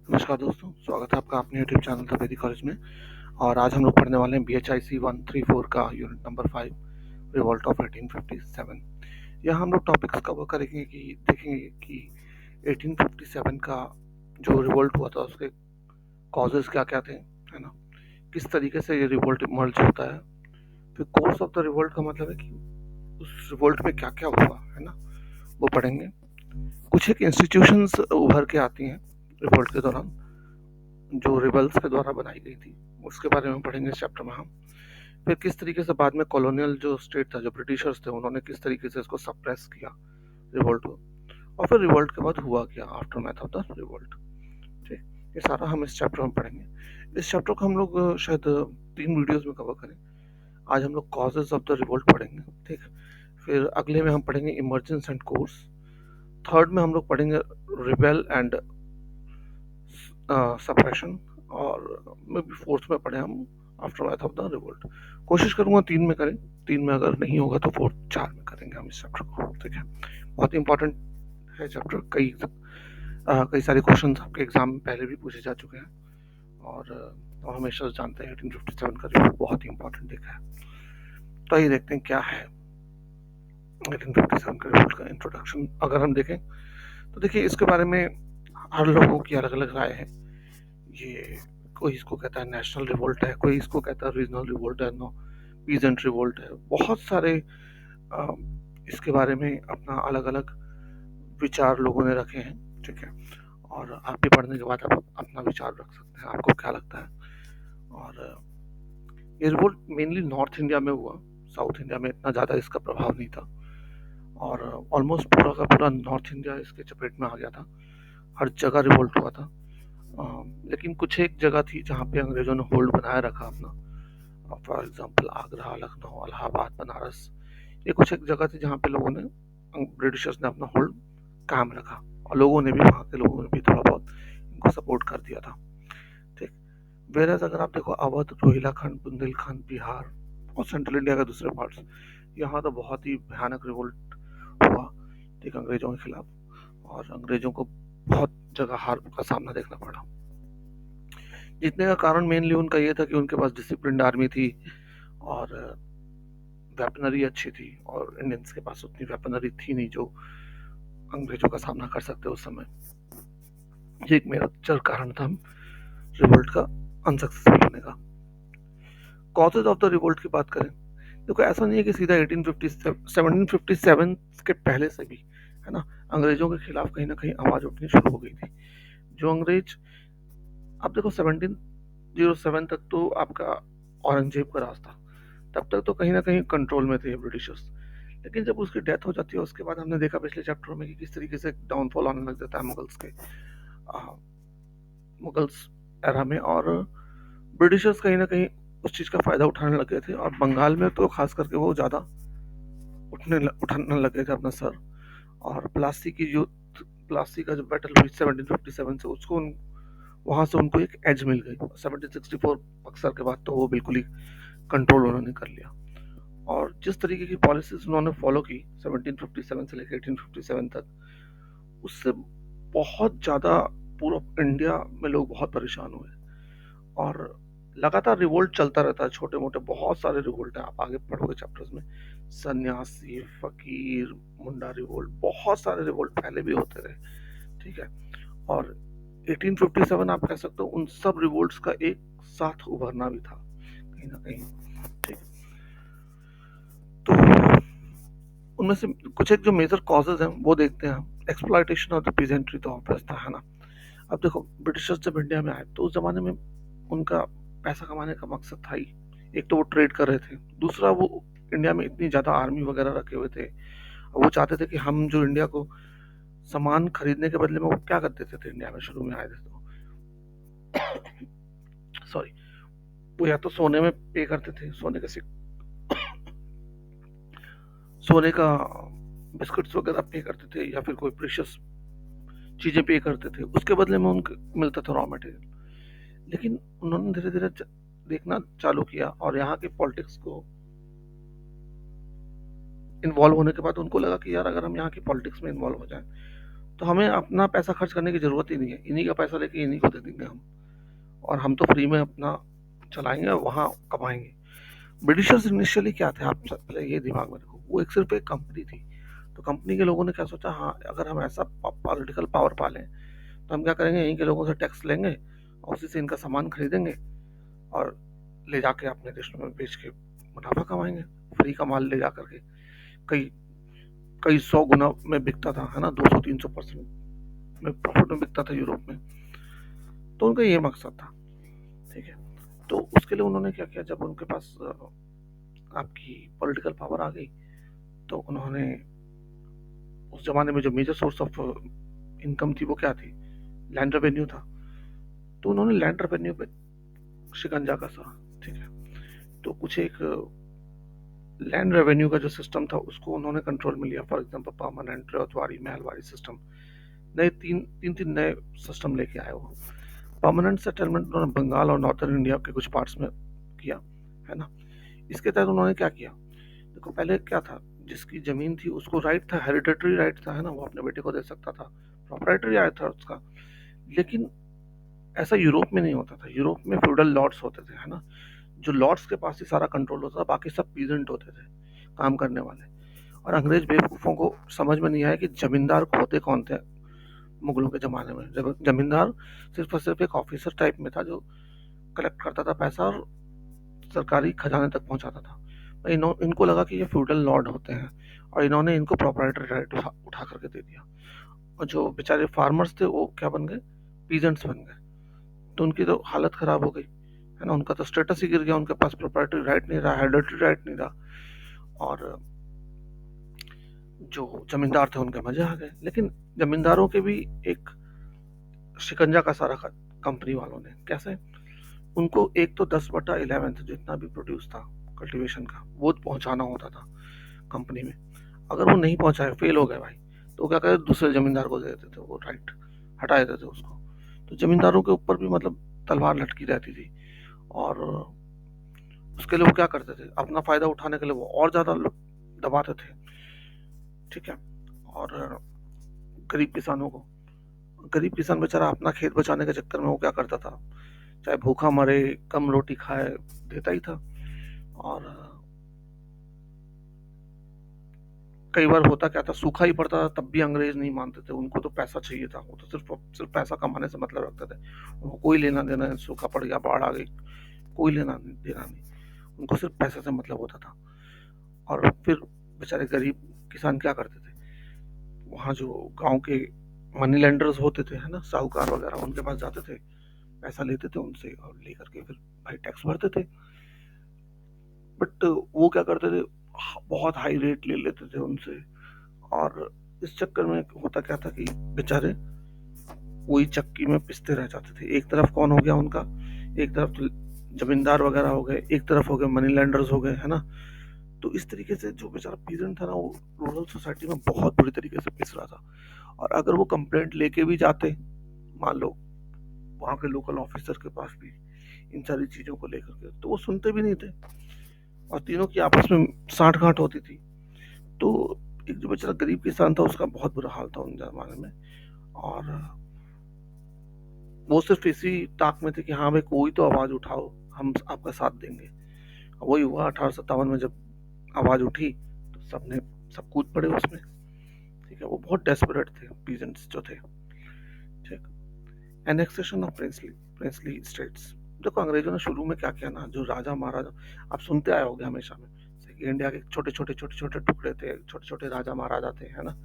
नमस्कार दोस्तों, स्वागत है आपका अपने यूट्यूब चैनल द वैदिक कॉलेज में। और आज हम लोग पढ़ने वाले हैं BHIC 134 का यूनिट नंबर 5, रिवॉल्ट ऑफ 1857। यहाँ हम लोग टॉपिक्स कवर करेंगे कि देखेंगे कि 1857 का जो रिवॉल्ट हुआ था उसके कॉजेज क्या क्या थे, है ना। किस तरीके से ये रिवॉल्ट इमर्ज होता है। फिर कोर्स ऑफ द रिवॉल्ट का मतलब है कि उस रिवॉल्ट में क्या क्या हुआ, है ना, वो पढ़ेंगे। कुछ एक इंस्टीट्यूशंस उभर के आती हैं रिवॉल्ट के दौरान, जो रिबल्स के द्वारा बनाई गई थी, उसके बारे में पढ़ेंगे इस चैप्टर में हम। फिर किस तरीके से बाद में कॉलोनियल जो स्टेट था, जो ब्रिटिशर्स थे, उन्होंने किस तरीके से इसको सप्रेस किया रिवोल्ट को। और फिर रिवोल्ट के बाद हुआ क्या, after math of the revolt. ठीक, ये सारा हम इस चैप्टर में पढ़ेंगे। इस चैप्टर को हम लोग शायद 3 वीडियोस में कवर करें। आज हम लोग कॉजेज ऑफ द रिवोल्ट पढ़ेंगे, ठीक। फिर अगले में हम पढ़ेंगे इमरजेंस एंड कोर्स। थर्ड में हम लोग पढ़ेंगे रिबेल एंड सप्रेशन। और मे बी फोर्थ में पढ़े हम after math of the revolt. कोशिश करूंगा 3 में करें, 3 में अगर नहीं होगा तो फोर्थ 4 में करेंगे हम इस चैप्टर को, ठीक है। बहुत इंपॉर्टेंट है चैप्टर। कई सारे क्वेश्चंस आपके एग्जाम में पहले भी पूछे जा चुके हैं, और तो हमेशा जानते हैं 1857 का रिवोल्ट बहुत ही इंपॉर्टेंट देखा है। तो आइए देखते हैं क्या है 1857 का रिवोल्ट का इंट्रोडक्शन। अगर हम देखें तो देखिए, इसके बारे में हर लोगों की अलग अलग राय है। ये कोई इसको कहता है नेशनल रिवोल्ट है, कोई इसको कहता है रीजनल रिवोल्ट है, नो पीजेंट रिवोल्ट है। बहुत सारे इसके बारे में अपना अलग अलग विचार लोगों ने रखे हैं, ठीक है। और आप भी पढ़ने के बाद आप अपना विचार रख सकते हैं, आपको क्या लगता है। और ये रिवोल्ट मेनली नॉर्थ इंडिया में हुआ, साउथ इंडिया में इतना ज़्यादा इसका प्रभाव नहीं था। और ऑलमोस्ट पूरा का पूरा नॉर्थ इंडिया इसके चपेट में आ गया था, हर जगह रिवोल्ट हुआ था। लेकिन कुछ एक जगह थी जहाँ पे अंग्रेजों ने होल्ड बनाए रखा अपना। फॉर एग्जांपल आगरा, लखनऊ, इलाहाबाद, बनारस, ये कुछ एक जगह थी जहाँ पे लोगों ने, ब्रिटिशर्स ने अपना होल्ड कायम रखा। और लोगों ने भी, वहाँ के लोगों ने भी थोड़ा बहुत इनको सपोर्ट कर दिया था, ठीक। वेरएज अगर आप देखो, अवध, रोहिलाखंड, बुंदेलखंड, बिहार और सेंट्रल इंडिया के दूसरे पार्ट्स, यहाँ तो बहुत ही भयानक रिवोल्ट हुआ, ठीक, अंग्रेजों के खिलाफ। और अंग्रेजों को बहुत जगह हार का सामना देखना पड़ा। जीतने का कारण मेनली उनका ये था कि उनके पास डिसिप्लिन आर्मी थी, और वेपनरी अच्छी थी। और इंडियंस के पास उतनी वेपनरी थी नहीं जो अंग्रेजों का सामना कर सकते उस समय। ये एक मेजर कारण था रिवोल्ट का अनसक्सेसफुल होने का। कॉजेज ऑफ द रिवोल्ट की बात करें, देखो ऐसा नहीं है कि सीधा 1757 के पहले से भी, है ना, अंग्रेजों के खिलाफ कहीं ना कहीं आवाज उठनी शुरू हो गई थी। जो अंग्रेज, अब देखो 1707 तक तो आपका औरंगजेब का राज था, तब तक तो कहीं ना कहीं कंट्रोल में थे ब्रिटिशर्स। लेकिन जब उसकी डेथ हो जाती है, उसके बाद हमने देखा पिछले चैप्टर में कि किस तरीके से डाउनफॉल आने लग जाता है मुगल्स के, मुगल्स एरा में। और ब्रिटिशर्स कहीं ना कहीं उस चीज़ का फ़ायदा उठाने लगे थे, और बंगाल में तो खास करके वो ज़्यादा उठाने लगे थे अपना सर। और प्लासी का जो बैटल हुई 1757 से, उसको वहां से उनको एक एज मिल गई। 1764 बक्सर के बाद तो वो बिल्कुल ही कंट्रोल उन्होंने कर लिया। और जिस तरीके की पॉलिसीज उन्होंने फॉलो की 1757 से लेकर 1857 तक, उससे बहुत ज़्यादा पूरा इंडिया में लोग बहुत परेशान हुए। और लगातार रिवोल्ट चलता रहता है, छोटे मोटे बहुत सारे रिवोल्ट हैं, आप आगे पढ़ोगे चैप्टर्स में। सन्यासी, फकीर, मुंडा रिवोल्ट, बहुत सारे रिवोल्ट पहले भी होते रहे, ठीक है। और 1857 आप कह सकते हो उन सब रिवोल्ट्स का एक साथ उभरना भी था कहीं ना कहीं, ठीक। तो उनमें से कुछ एक जो मेजर कॉजेज हैं वो देखते हैं हम। एक्सप्लॉयटेशन ऑफ द पीजेंट्री तो ऑब्वियस था, है ना। अब देखो, ब्रिटिशर्स जब इंडिया में आए तो उस जमाने में उनका पैसा कमाने का मकसद था ही। एक तो वो ट्रेड कर रहे थे, दूसरा वो इंडिया में इतनी ज्यादा आर्मी वगैरह रखे हुए थे। वो चाहते थे कि हम जो इंडिया को सामान खरीदने के बदले में, वो क्या कर देते थे इंडिया में शुरू में आए थे तो, सॉरी, वो या तो सोने में पे करते थे, सोने का बिस्कुट्स वगैरह पे करते थे, या फिर कोई प्रीशियस चीजें पे करते थे, उसके बदले में उनको मिलता था रॉ मटेरियल। लेकिन उन्होंने धीरे धीरे देखना चालू किया, और यहाँ के पॉलिटिक्स को इन्वॉल्व होने के बाद उनको लगा कि यार, अगर हम यहाँ की पॉलिटिक्स में इन्वॉल्व हो जाएं तो हमें अपना पैसा खर्च करने की ज़रूरत ही नहीं है, इन्हीं का पैसा लेके इन्हीं को दे देंगे हम, और हम तो फ्री में अपना चलाएँगे और वहाँ कमाएँगे। ब्रिटिशर्स इनिशियली क्या थे, आप पहले ये दिमाग में रखो, वो एक सिर्फ एक कंपनी थी। तो कंपनी के लोगों ने क्या सोचा, हाँ अगर हम ऐसा पॉलिटिकल पावर पालें तो हम क्या करेंगे, यहीं के लोगों से टैक्स लेंगे और उसी से इनका सामान खरीदेंगे और ले जाके अपने देश में बेच के मुनाफा कमाएंगे। फ्री का माल ले जा करके कई कई 100 गुना में बिकता था, है ना, 200-300% में प्रॉफिट में बिकता था यूरोप में। तो उनका ये मकसद था, ठीक है। तो उसके लिए उन्होंने क्या किया, जब उनके पास आपकी पॉलिटिकल पावर आ गई तो उन्होंने उस जमाने में जो मेजर सोर्स ऑफ इनकम थी वो क्या थी, लैंड रेवेन्यू था। तो उन्होंने लैंड रेवेन्यू पे शिकंजा कसा, ठीक है। तो कुछ एक लैंड रेवेन्यू का जो सिस्टम था उसको उन्होंने कंट्रोल में लिया। For example permanent, Ryotwari, Mahalwari system, नए तीन तीन तीन नए सिस्टम लेके आए वो। परमानेंट सेटलमेंट उन्होंने बंगाल और नॉर्थर्न इंडिया के कुछ पार्ट्स में किया, है ना। इसके तहत उन्होंने क्या किया, देखो पहले क्या था, जिसकी जमीन थी उसको राइट था, हेरिडेटरी राइट था, है ना, वो अपने बेटे को दे सकता था, प्रोप्राइटरी राइट था उसका। लेकिन ऐसा यूरोप में नहीं होता था। यूरोप में फ्यूडल लॉर्ड्स होते थे, है ना, जो लॉर्ड्स के पास ही सारा कंट्रोल होता था, बाकी सब पीजेंट होते थे, काम करने वाले। और अंग्रेज बेवकूफ़ों को समझ में नहीं आया कि जमींदार होते कौन थे मुगलों के ज़माने में। जब जमींदार सिर्फ और सिर्फ एक ऑफिसर टाइप में था जो कलेक्ट करता था पैसा और सरकारी खजाने तक पहुंचाता था। इनको लगा कि ये फ्यूडल लॉर्ड होते हैं और इन्होंने इनको प्रॉपर्टी राइट उठा करके दे दिया। और जो बेचारे फार्मर्स थे वो क्या बन गए, पीजेंट्स बन गए। तो उनकी तो हालत खराब हो गई, है ना, उनका तो स्टेटस ही गिर गया, उनके पास प्रॉपर्टी राइट नहीं रहा, हेरिडेटरी राइट नहीं रहा, और जो जमींदार थे उनके मजे आ गए। लेकिन जमींदारों के भी एक शिकंजा कसा रखा कंपनी वालों ने। कैसे, उनको एक तो 10/11 जितना भी प्रोड्यूस था कल्टीवेशन का वो पहुंचाना होता था कंपनी में। अगर वो नहीं पहुंचाए, फेल हो गए भाई, तो क्या करे, दूसरे जमींदार को दे देते थे वो राइट, हटा देते थे उसको। तो जमींदारों के ऊपर भी मतलब तलवार लटकी रहती थी। और उसके लिए वो क्या करते थे, अपना फायदा उठाने के लिए वो और ज्यादा दबाते थे, ठीक है। और गरीब किसानों को, गरीब किसान बेचारा अपना खेत बचाने के चक्कर में वो क्या करता था, चाहे भूखा मरे, कम रोटी खाए, देता ही था। और कई बार होता क्या था, सूखा ही पड़ता था तब भी अंग्रेज नहीं मानते थे, उनको तो पैसा चाहिए था, वो तो सिर्फ सिर्फ पैसा कमाने से मतलब रखते थे। उनको कोई लेना देना नहीं, सूखा पड़ गया, बाढ़ आ गई, कोई लेना देना नहीं, उनको सिर्फ पैसे से मतलब होता था। और फिर बेचारे गरीब किसान क्या करते थे, वहाँ जो गांव के मनी लेंडर्स होते थे, है ना, साहूकार वगैरह, उनके पास जाते थे, पैसा लेते थे उनसे और लेकर के फिर भाई टैक्स भरते थे। बट वो क्या करते थे, बहुत हाई रेट ले लेते थे उनसे। और इस चक्कर में होता क्या था कि बेचारे वही चक्की में पिसते रह जाते थे। एक तरफ कौन हो गया उनका, एक तरफ तो जमींदार वगैरह हो गए, एक तरफ हो गए मनी लैंडर्स हो गए, है ना। तो इस तरीके से जो बेचारा पीजेंट था ना, वो रूरल सोसाइटी में बहुत बुरी तरीके से पिस रहा था। और अगर वो कंप्लेंट लेके भी जाते, मान लो वहाँ के लोकल ऑफिसर के पास भी, इन सारी चीजों को लेकर के, तो वो सुनते भी नहीं थे और तीनों की आपस में साठ गांठ होती थी। तो एक जो बेचारा गरीब किसान था उसका बहुत बुरा हाल था उन जमाने में। और वो सिर्फ इसी ताक में थे कि हाँ भाई कोई तो आवाज उठाओ, हम आपका साथ देंगे। वही हुआ 1857 में, जब आवाज उठी तो सबने सब कूद पड़े उसमें, ठीक है। वो बहुत डेस्परेट थे पीजेंट्स जो थे, ठीक। Annexation of princely princely states. देखो अंग्रेजों ने शुरू में क्या किया ना, जो राजा महाराजा आप सुनते आए होंगे हमेशा में, इंडिया के छोटे छोटे छोटे छोटे टुकड़े थे, छोटे छोटे राजा महाराजा थे, है ना,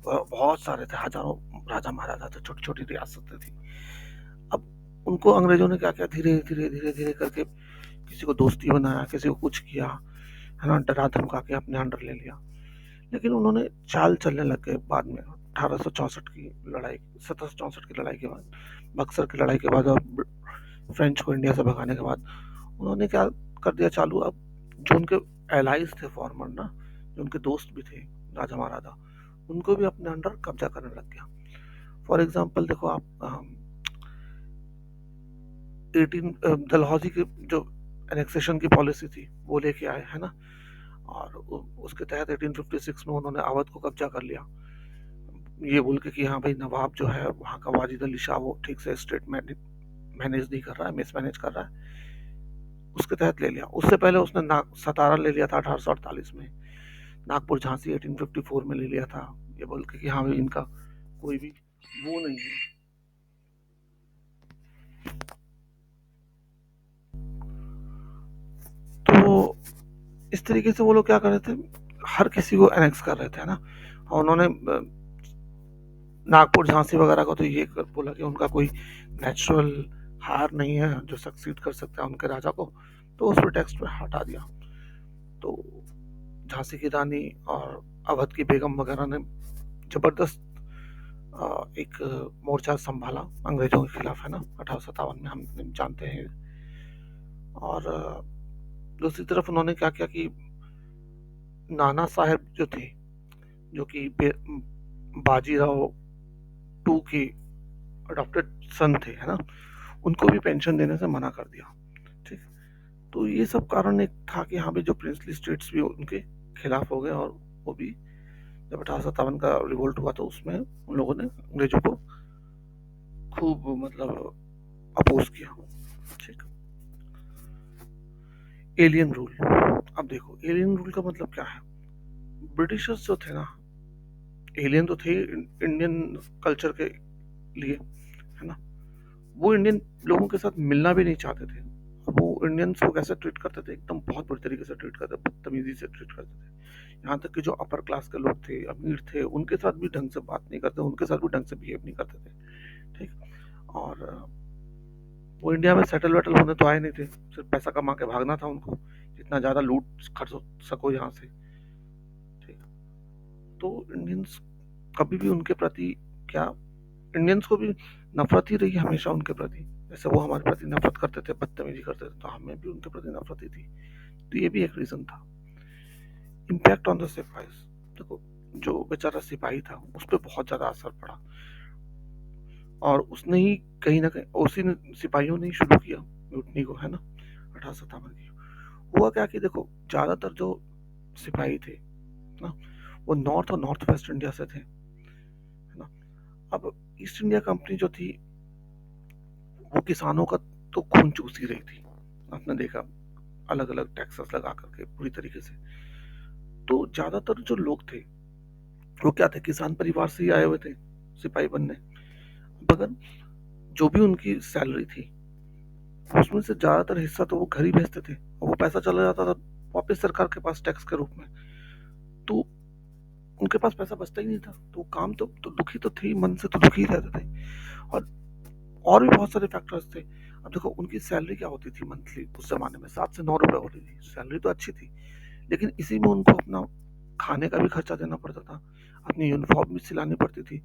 बहुत सारे थे, हजारों राजा महाराजा थे, छोटी छोटी रियासतें थी। अब उनको अंग्रेजों ने क्या किया, धीरे धीरे धीरे धीरे करके किसी को दोस्ती बनाया, किसी को कुछ किया, है ना, डरा धमका के अपने अंडर ले लिया। लेकिन उन्होंने चाल चलने लग गए बाद में, 1864 की लड़ाई, 1764 की लड़ाई के बाद, बक्सर की लड़ाई के बाद और फ्रेंच को इंडिया से भगाने के बाद उन्होंने क्या कर दिया चालू, अब जो उनके एलाइज थे फॉर्मर ना, जो उनके दोस्त भी थे राजा महाराजा, उनको भी अपने अंडर कब्जा करने लग गया। फॉर एग्जाम्पल देखो आप, 18 डलहौजी की जो एनेक्सेशन की पॉलिसी थी वो लेके आए, है ना। और उसके तहत 1856 में उन्होंने अवध को कब्जा कर लिया। ये बोल के कि हाँ भाई नवाब जो है वहाँ का वाजिद अली शाह वो ठीक से स्टेट मैनेज नहीं कर रहा है, मिसमैनेज कर रहा है, उसके तहत ले लिया। उससे पहले उसने सतारा ले लिया था 1848 में, नागपुर झांसी 1854 में ले लिया था, ये बोल के कि हाँ भाई इनका कोई भी वो नहीं है। तो इस तरीके से वो लोग क्या कर रहे थे, हर किसी को एनेक्स कर रहे थे, है ना। और उन्होंने नागपुर झांसी वगैरह को तो ये बोला कि उनका कोई नेचुरल हार नहीं है जो सक्सीड कर सकता है उनके राजा को, तो उस प्रिटेक्स्ट पे हटा दिया। तो झांसी की रानी और अवध की बेगम वगैरह ने जबरदस्त एक मोर्चा संभाला अंग्रेजों के खिलाफ, है ना, 1857 में हम जानते हैं। और दूसरी तरफ उन्होंने क्या किया कि नाना साहेब जो थे, जो कि बाजीराव टू के अडॉप्टेड सन थे, है ना, उनको भी पेंशन देने से मना कर दिया। ठीक। तो ये सब कारण एक था कि हाँ भी जो प्रिंसली स्टेट्स भी उनके खिलाफ हो गए, और वो भी जब 1857 का रिवोल्ट हुआ तो उसमें उन लोगों ने अंग्रेजों को खूब मतलब अपोज किया। ठीक। Alien rule. अब देखो एलियन रूल का मतलब क्या है। ब्रिटिशर्स जो थे ना, एलियन तो थे इंडियन कल्चर के लिए, है ना, वो इंडियन लोगों के साथ मिलना भी नहीं चाहते थे। वो इंडियंस को कैसे ट्रीट करते थे, एकदम बहुत बुरी तरीके से ट्रीट करते, बदतमीजी से ट्रीट करते थे। यहाँ तक कि जो अपर क्लास के लोग थे, अमीर थे, उनके साथ भी ढंग से बात नहीं करते, उनके साथ भी ढंग से बिहेव नहीं करते थे। ठीक। और वो इंडिया में सेटल वेटल होने तो आए नहीं थे, सिर्फ पैसा कमा के भागना था उनको, जितना ज़्यादा लूट खर्च सको यहाँ से। ठीक। तो इंडियंस कभी भी उनके प्रति क्या, इंडियंस को भी नफरत ही रही हमेशा उनके प्रति। जैसे वो हमारे प्रति नफरत करते थे, बदतमीजी करते थे, तो हमें भी उनके प्रति नफरत ही थी। तो ये भी एक रीजन था। Impact on the sepoys. देखो जो बेचारा सिपाही था उस पर बहुत ज्यादा असर पड़ा, और उसने ही कहीं ना कहीं उसी ने सिपाहियों ने ही शुरू किया म्यूटनी को, है ना, 1857 की। हुआ क्या कि देखो ज्यादातर जो सिपाही थे ना, वो नॉर्थ और नॉर्थ वेस्ट इंडिया से थे, है ना। अब ईस्ट इंडिया कंपनी जो थी वो किसानों का तो खून चूस ही रही थी, आपने देखा, अलग अलग टैक्सेस लगा करके पूरी तरीके से। तो ज्यादातर जो लोग थे वो क्या थे, किसान परिवार से ही आए हुए थे सिपाही बनने। मगर जो भी उनकी सैलरी थी उसमें से ज्यादातर हिस्सा तो वो घर ही भेजते थे, और वो पैसा चला जाता था वापस सरकार के पास टैक्स के रूप में। तो उनके पास पैसा बचता ही नहीं था, तो काम तो दुखी तो थे ही, मन से तो दुखी ही रहते थे। और भी बहुत सारे फैक्टर्स थे। अब देखो उनकी सैलरी क्या होती थी मंथली, उस जमाने में 7 से 9 रुपए होती थी, सैलरी तो अच्छी थी, लेकिन इसी में उनको अपना खाने का भी खर्चा देना पड़ता था, अपनी यूनिफॉर्म भी सिलानी पड़ती थी,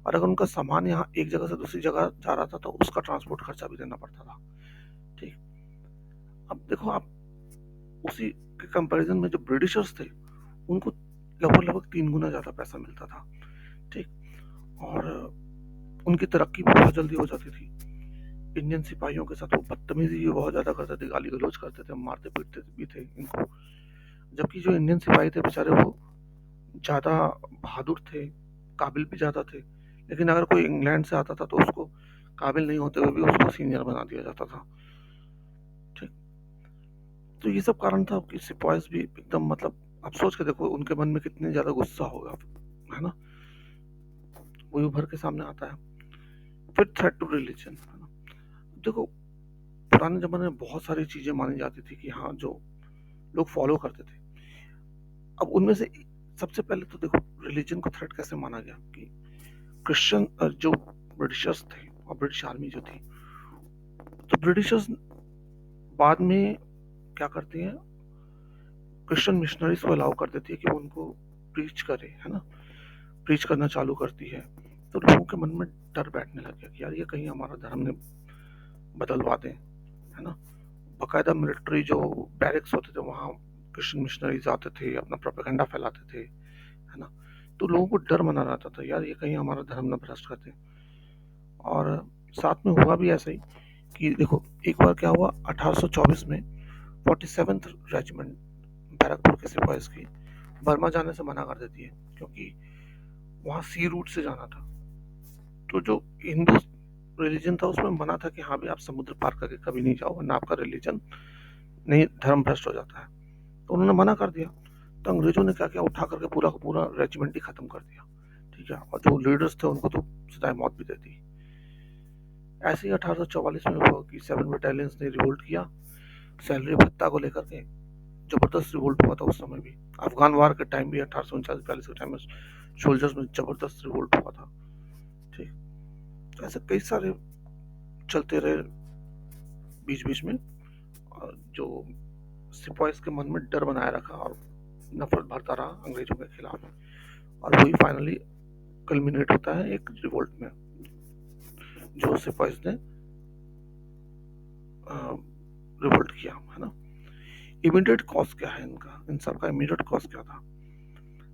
और अगर उनका सामान यहाँ एक जगह से दूसरी जगह जा रहा था तो उसका ट्रांसपोर्ट खर्चा भी देना पड़ता था। ठीक। अब देखो आप उसी के कंपैरिजन में जो ब्रिटिशर्स थे उनको लगभग लगभग 3 गुना ज्यादा पैसा मिलता था। ठीक। और उनकी तरक्की भी बहुत जल्दी हो जाती थी। इंडियन सिपाहियों के साथ वो बदतमीजी भी बहुत ज्यादा करते थे, गाली गलौज करते थे, मारते पीटते भी थे इनको। जबकि जो इंडियन सिपाही थे बेचारे वो ज्यादा बहादुर थे, काबिल भी ज्यादा थे, लेकिन अगर कोई इंग्लैंड से आता था तो उसको काबिल नहीं होते हुए भी उसको सीनियर बना दिया जाता था। ठीक। तो ये सब कारण था कि सिपाहीज भी एकदम मतलब, आप सोच के देखो उनके मन में कितने ज्यादा गुस्सा होगा, है ना, वो उभर के सामने आता है। फिर थ्रेट टू रिलीजन, है ना। देखो पुराने जमाने में बहुत सारी चीजें मानी जाती थी कि हाँ जो लोग फॉलो करते थे। अब उनमें से सबसे पहले तो देखो रिलीजन को थ्रेट कैसे माना गया कि क्रिश्चियन जो ब्रिटिशर्स थे और ब्रिटिश आर्मी जो थी, तो ब्रिटिशर्स बाद में क्या करते हैं, क्रिश्चियन मिशनरीज को अलाउ कर देती है कि वो उनको प्रीच करे, है ना, प्रीच करना चालू करती है। तो लोगों के मन में डर बैठने लग गया कि यार ये कहीं हमारा धर्म ने बदलवा दें, है ना। बाकायदा मिलिट्री जो बैरिक्स होते थे वहाँ क्रिश्चियन मिशनरीज आते थे, अपना प्रोपेगेंडा फैलाते थे, है ना। तो लोगों को डर मना रहता था यार ये कहीं हमारा धर्म न भ्रष्ट करते। और साथ में हुआ भी ऐसा ही कि देखो एक बार क्या हुआ, 1824 में 47th रेजिमेंट बैरकपुर के सिपाही की बर्मा जाने से मना कर देती है, क्योंकि वहाँ सी रूट से जाना था। तो जो हिंदू रिलीजन था उसमें मना था कि हाँ भी आप समुद्र पार करके कभी नहीं जाओ, वरना आपका रिलीजन नहीं धर्म भ्रष्ट हो जाता है। तो उन्होंने मना कर दिया। तो अंग्रेजों ने क्या किया, उठा करके पूरा का पूरा रेजिमेंट ही खत्म कर दिया। ठीक है, और जो लीडर्स थे उनको तो सजाए मौत भी दे दी। ऐसे ही 1844 में हुआ कि 7 बटालियंस ने रिवोल्ट किया सैलरी भत्ता को लेकर के। जबरदस्त रिवोल्ट हुआ था उस समय भी। अफगान वार के टाइम भी 1839-42 के टाइम में सोल्जर्स में जबरदस्त रिवोल्ट हुआ था। ठीक, तो ऐसे कई सारे चलते रहे बीच बीच में, और जो सिपाहीज के मन में डर बनाए रखा और नफरत भरता रहा अंग्रेजों के खिलाफ। और वही फाइनली कल्मिनेट होता है एक रिवोल्ट में, जो सिपाहीज ने रिवोल्ट किया, है ना। इमीडिएट कॉज क्या है इनका, इन सब का इमीडिएट कॉज क्या था?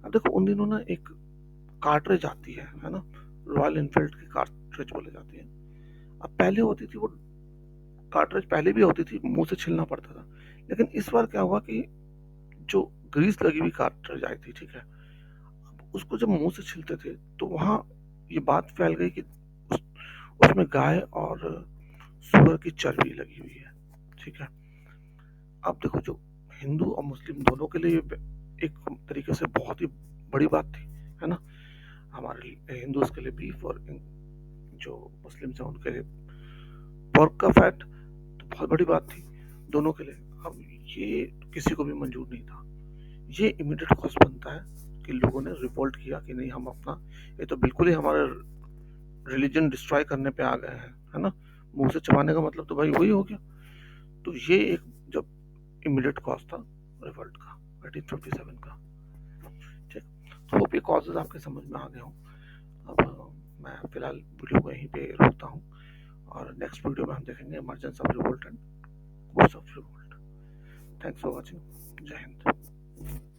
अब देखो, उन दिनों ना एक कार्ट्रिज आती है ना, रॉयल इनफील्ड की कार्ट्रिज बोले जाती है। अब पहले होती थी वो कार्ट्रिज, पहले भी होती थी, मुंह से छिलना पड़ता था। लेकिन इस बार क्या हुआ कि जो ग्रीस लगी हुई कार्ट्रिज आई थी, ठीक है, उसको जब मुंह से छिलते थे तो वहां ये बात फैल गई कि उसमें गाय और सुअर की चर्बी लगी हुई है। ठीक है, अब देखो, जो हिंदू और मुस्लिम दोनों के लिए एक तरीके से बहुत ही बड़ी बात थी, है ना। हमारे हिंदूज के लिए बीफ, और जो मुस्लिम हैं उनके लिए पोर्क का फैट, तो बहुत बड़ी बात थी दोनों के लिए। अब ये किसी को भी मंजूर नहीं था। ये इमीडिएट कॉज बनता है कि लोगों ने रिवोल्ट किया कि नहीं, हम अपना, ये तो बिल्कुल ही हमारे रिलीजन डिस्ट्रॉय करने पे आ गए हैं, है ना। मुंह से चबाने का मतलब तो भाई वही हो गया। तो ये एक जब इमीडिएट कॉज था रिवोल्ट का 1857 का। ठीक, तो होप ये कॉजेज आपके समझ में आ गए हों। अब मैं फिलहाल वीडियो को यहीं पे रोकता हूँ, और नेक्स्ट वीडियो में हम देखेंगे emergence of revolt and course of revolt. Thanks for watching. जय हिंद।